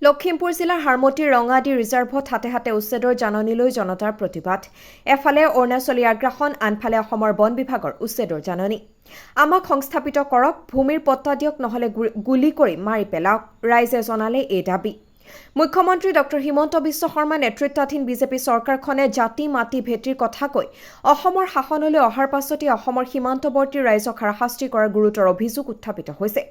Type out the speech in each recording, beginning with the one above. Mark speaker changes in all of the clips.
Speaker 1: লখিমপুৰ জিলাৰ হাৰমতিৰ ৰঙাদি ৰিজাৰ্ভত হাতে হাতে উচ্ছেদৰ জাননীলৈ জনতাৰ প্ৰতিবাদ। এফালে অৰুণাচলী আগ্ৰাসন, আনফালে অসমৰ বন বিভাগৰ উচ্ছেদৰ জাননী। আমাক সংস্থাপিত কৰক, ভূমিৰ পট্টা দিয়ক, নহলে গুলী কৰি মাৰি পেলাওক, ৰাইজে জনালে এই দাবী। মুখ্যমন্ত্ৰী ডক্টৰ হিমন্ত বিশ্ব শৰ্মা নেতৃত্বাধীন বিজেপি চৰকাৰখনে জাতি মাটি ভেটিৰ কথা কৈ অসমৰ শাসনলৈ অহাৰ পাছতে অসমৰ সীমান্তৱৰ্তী ৰাইজক হাৰাশাস্তি কৰাৰ গুৰুতৰ অভিযোগ উত্থাপিত হৈছে।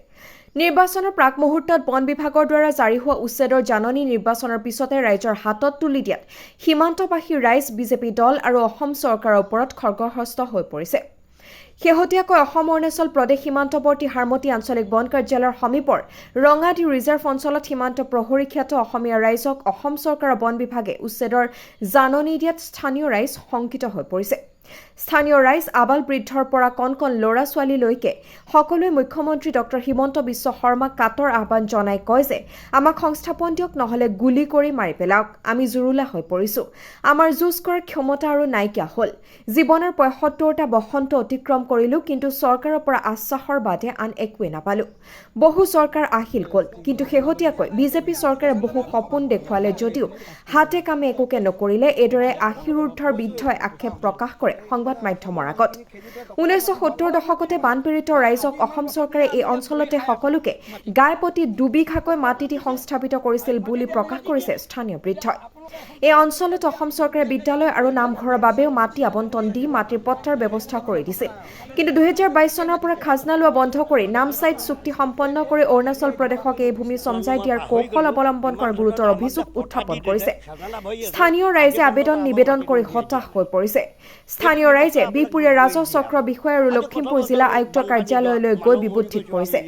Speaker 1: নিৰ্বাচনৰ প্ৰাক মুহূৰ্তত বন বিভাগৰ দ্বাৰা জাৰি হোৱা উচ্ছেদৰ জাননী নিৰ্বাচনৰ পিছতে ৰাইজৰ হাতত তুলি দিয়াত সীমান্তবাসী ৰাইজ, বিজেপি দল আৰু অসম চৰকাৰৰ ওপৰত খৰ্গহস্ত হৈ পৰিছে। শেহতীয়াকৈ অসম অৰুণাচল প্ৰদেশ সীমান্তৱৰ্তী হাৰমতি আঞ্চলিক বন কাৰ্যালয়ৰ সমীপৰ ৰঙাদি ৰিজাৰ্ভ অঞ্চলত সীমান্ত প্ৰহৰী খ্যাত অসমীয়া ৰাইজক অসম চৰকাৰৰ বন বিভাগে উচ্ছেদৰ জাননী দিয়াত স্থানীয় ৰাইজ শংকিত হৈ পৰিছে। স্থানীয় ৰাইজ আবাল বৃদ্ধৰ পৰা কণ কণ ল'ৰা ছোৱালীলৈকে সকলোৱে মুখ্যমন্ত্ৰী ডক্টৰ হিমন্ত বিশ্ব শৰ্মাক কাটৰ আহ্বান জনাই কয় যে আমাক সংস্থাপন দিয়ক, নহলে গুলী কৰি মাৰি পেলাওক। আমি জুৰুলা হৈ পৰিছো। আমাৰ যুঁজ কৰাৰ ক্ষমতা আৰু নাইকিয়া হ'ল। জীৱনৰ ৭৫টা বসন্ত অতিক্ৰম কৰিলো, কিন্তু চৰকাৰৰ পৰা আশ্বাসৰ বাদে আন একোৱে নাপালো। বহু চৰকাৰ আহিল গ'ল, কিন্তু শেহতীয়াকৈ বিজেপি চৰকাৰে বহু সপোন দেখুৱালে যদিও হাতে কামে একোকে নকৰিলে। এইদৰে আশীৰুদ্ধৰ বিৰুদ্ধে আক্ষেপ প্ৰকাশ কৰে সংবাদ মাধ্যমৰ আগত। ১৯৭০ দশকতে বানপীড়িত ৰাইজক অসম চৰকাৰে এই অঞ্চলতে সকলোকে গাই প্ৰতি ২ বিঘাকৈ মাটি দি সংস্থাপিত কৰিছিল বুলি প্ৰকাশ কৰিছে স্থানীয় বৃদ্ধই। এই অঞ্চলত অসম চৰকাৰে বিদ্যালয় আৰু নামঘৰৰ বাবেও মাটি আবণ্টন দি মাটিৰ পট্টাৰ ব্যৱস্থা কৰি দিছিল। কিন্তু ২০২২ চনৰ পৰা খাজনা লোৱা বন্ধ কৰি নামচাইত চুক্তি সম্পন্ন কৰি অৰুণাচল প্ৰদেশক এই ভূমি চমজাই দিয়াৰ কৌশল অৱলম্বন কৰাৰ গুৰুতৰ অভিযোগ উত্থাপন কৰিছে। স্থানীয় ৰাইজে আবেদন নিবেদন কৰি হতাশ হৈ পৰিছে। স্থানীয় ৰাইজে বিহপুৰীয়া ৰাজহ চক্ৰ বিষয়া আৰু লখিমপুৰ জিলা আয়ুক্ত কাৰ্যালয়লৈ গৈ বিবুদ্ধিত পৰিছে।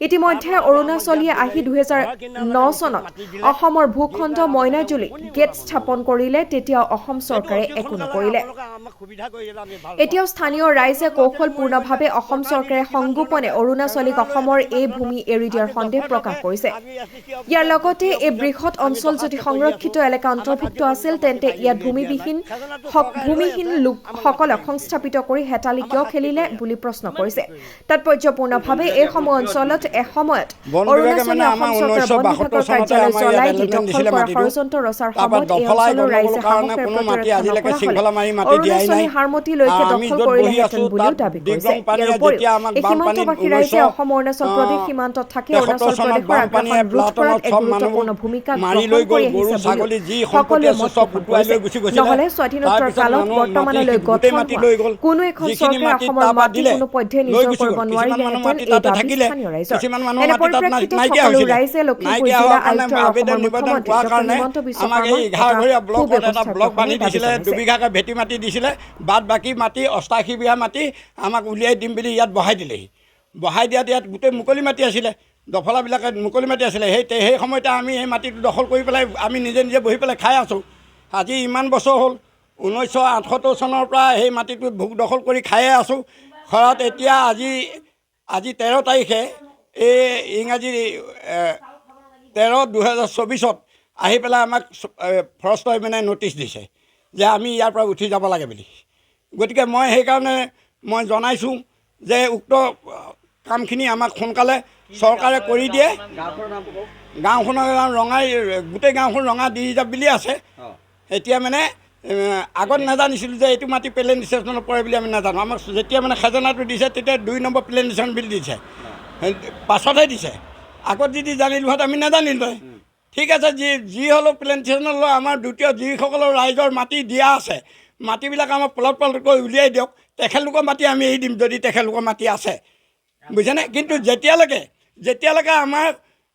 Speaker 1: ইতিমধ্যে অৰুণাচলীয়ে আহি ২০০৯ চনত অসমৰ ভূখণ্ড মইনাজুলিত গেট স্থাপন কৰিলে, তেতিয়াও অসম চৰকাৰে একো নকৰিলে। এতিয়াও স্থানীয় ৰাইজে কৌশলপূৰ্ণভাৱে অসম চৰকাৰে সংগোপনে অৰুণাচলীক অসমৰ এই ভূমি এৰি দিয়াৰ সন্দেহ প্ৰকাশ কৰিছে। ইয়াৰ লগতে এই বৃহৎ অঞ্চল যদি সংৰক্ষিত এলেকা অন্তৰ্ভুক্ত আছিল, তেন্তে ইয়াত ভূমিহীন লোকসকলক সংস্থাপিত কৰি হেতালি কিয় খেলিলে বুলি প্ৰশ্ন কৰিছে। তাৎপৰ্যপূৰ্ণভাৱে এইসমূহ অঞ্চলত এসময়ত অৰুণাচলী অসম চৰকাৰৰ বন বিভাগৰ কাৰ্যালয় জ্বলাই দি দখল কৰা ষড়যন্ত্ৰ ৰচাৰ সময়ত এই অঞ্চলৰ ৰাইজে সাহসেৰে প্ৰতিৰক্ষা নকৰা হলে অৰুণাচলী হাৰমতিলৈকে দখল কৰিলেহেঁতেন বুলিও দাবী কৰিছে। ইয়াৰ উপৰিও এই সীমান্তবাসী ৰাইজে অসম অৰুণাচল প্ৰদেশ সীমান্তত থাকি অৰুণাচল প্ৰদেশৰ আগ্ৰাসন ৰোধ কৰাত এক গুৰুত্বপূৰ্ণ ভূমিকা গ্ৰহণ কৰি আহিছে বুলিও সকলোৱে মত পোষণ কৰিছে। নহলে স্বাধীনোত্তৰ কালত বৰ্তমানলৈ গঠন হোৱা কোনো এখন চৰকাৰে অসমৰ মাটি কোনো পধ্যে নিজৰ কৰিব নোৱাৰিলেহেঁতেন, এই দাবী স্থানীয় ৰাইজৰ। এনে পৰিপ্ৰেক্ষিতত সকলো ৰাইজে লখিমপুৰ জিলা আয়ুক্ত আৰু অসমৰ মুখ্যমন্ত্ৰী ডক্টৰ হিমন্ত বিশ্ব
Speaker 2: শৰ্মাক ভেটি মাটি দিছিলে, বাদ বাকী মাটি ৮৮ বিঘা মাটি আমাক উলিয়াই দিম বুলি ইয়াত বহাই দিলেহি। বহাই দিয়াত ইয়াত গোটেই মুকলি মাটি আছিলে, দফলাবিলাকে মুকলি মাটি আছিলে। সেই সময়তে আমি এই মাটিটো দখল কৰি পেলাই আমি নিজে নিজে বহি পেলাই খাই আছোঁ। আজি ইমান বছৰ হ'ল, ১৯৭৮ চনৰ পৰা সেই মাটিটোত ভোগ দখল কৰি খায়ে আছোঁ। ঘৰত এতিয়া আজি ১৩ তাৰিখে এই ইংৰাজী ১৩/২০২৪ আহি পেলাই আমাক ফৰেষ্ট ডিপাৰ্টমেণ্টে ন'টিচ দিছে যে আমি ইয়াৰ পৰা উঠি যাব লাগে বুলি। গতিকে মই সেইকাৰণে জনাইছোঁ যে উক্ত কামখিনি আমাক সোনকালে চৰকাৰে কৰি দিয়ে। গাঁওখনৰ ৰঙাই, গোটেই গাঁওখন ৰঙা ৰিজাৰ্ভ বুলি আছে। এতিয়া মানে আগত নাজানিছিলোঁ যে এইটো মাটি প্লেন ষ্টেচনত পৰে বুলি আমি নাজানো। আমাক যেতিয়া মানে খাজানাটো দিছে, তেতিয়া ২ নম্বৰ প্লেন ষ্টেচন বুলি দিছে, পাছতহে দিছে। আগত যদি জানিলোঁহেঁতেন আমি নাজানিলোঁ। ঠিক আছে, যি হ'লেও প্লেন ষ্টেচনলৈ আমাৰ দ্বিতীয় যিসকলৰ ৰাইজৰ মাটি দিয়া আছে, মাটিবিলাক আমাৰ পলট পলটকৈ উলিয়াই দিয়ক। তেখেতলোকৰ মাটি আমি এৰি দিম যদি তেখেতলোকৰ মাটি আছে, বুজিছেনে। কিন্তু যেতিয়ালৈকে আমাৰ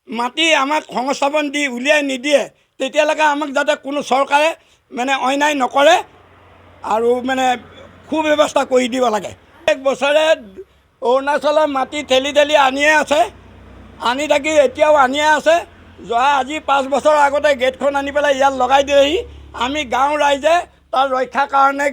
Speaker 2: মাটি আমাক সংস্থাপন দি উলিয়াই নিদিয়ে, তেতিয়ালৈকে আমাক যাতে কোনো চৰকাৰে মানে অন্যায় নকৰে আৰু মানে সুব্যৱস্থা কৰি দিব লাগে। এক বছৰে অৰুণাচলৰ মাটি ঠেলি আনিয়ে আছে, আনি থাকি এতিয়াও আনিয়ে আছে। আজি ৫ বছৰৰ আগতে গেটখন আনি পেলাই ইয়াত লগাই দিলেহি। আমি গাঁও ৰাইজে তাৰ ৰক্ষাৰ কাৰণে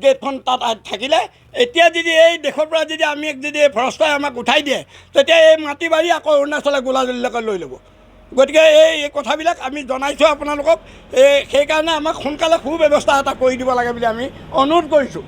Speaker 2: গেটখন তাত থাকিলে, এতিয়া যদি এই দেশৰ পৰা যদি এই ফৰেষ্টে আমাক উঠাই দিয়ে, তেতিয়া এই মাটি বাৰী আকৌ অৰুণাচলে গোলাজুলিলৈকে লৈ ল'ব। গতিকে এই কথাবিলাক আমি জনাইছোঁ আপোনালোকক। সেইকাৰণে আমাক সোনকালে সুব্যৱস্থা এটা কৰি দিব লাগে বুলি আমি অনুৰোধ কৰিছোঁ।